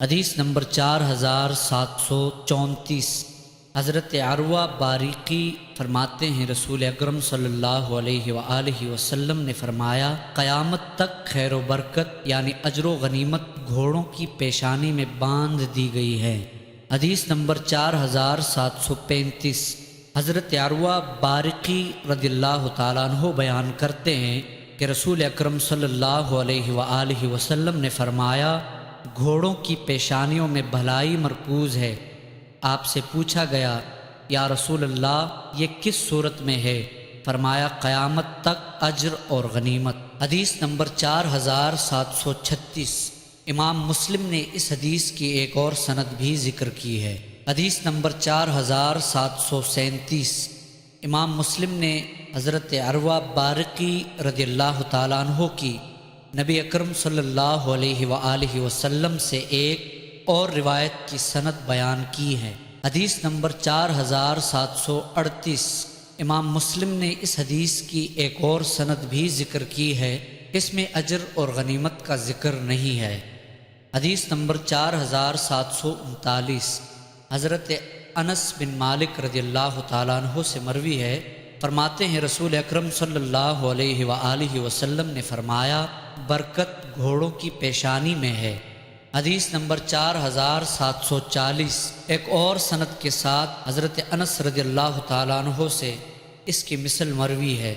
حدیث نمبر 4734۔ حضرت عروہ باریقی فرماتے ہیں رسول اکرم صلی اللہ علیہ وآلہ وسلم نے فرمایا، قیامت تک خیر و برکت یعنی اجر و غنیمت گھوڑوں کی پیشانی میں باندھ دی گئی ہے۔ حدیث نمبر 4735۔ حضرت عروہ باریقی رضی اللہ تعالیٰ عنہ بیان کرتے ہیں کہ رسول اکرم صلی اللہ علیہ وآلہ وسلم نے فرمایا، گھوڑوں کی پیشانیوں میں بھلائی مرکوز ہے۔ آپ سے پوچھا گیا، یا رسول اللہ یہ کس صورت میں ہے؟ فرمایا، قیامت تک اجر اور غنیمت۔ حدیث نمبر 4736۔ امام مسلم نے اس حدیث کی ایک اور سند بھی ذکر کی ہے۔ حدیث نمبر 4737۔ امام مسلم نے حضرت عروہ باریقی رضی اللہ تعالیٰ عنہ کی نبی اکرم صلی اللہ علیہ وآلہ وسلم سے ایک اور روایت کی سند بیان کی ہے۔ حدیث نمبر 4738۔ امام مسلم نے اس حدیث کی ایک اور سند بھی ذکر کی ہے، اس میں اجر اور غنیمت کا ذکر نہیں ہے۔ حدیث نمبر 4739۔ حضرت انس بن مالک رضی اللہ تعالیٰ عنہ سے مروی ہے، فرماتے ہیں رسول اکرم صلی اللہ علیہ وآلہ وسلم نے فرمایا، برکت گھوڑوں کی پیشانی میں ہے۔ حدیث نمبر 4740۔ ایک اور سند کے ساتھ حضرت انس رضی اللہ تعالیٰ عنہ سے اس کی مثل مروی ہے۔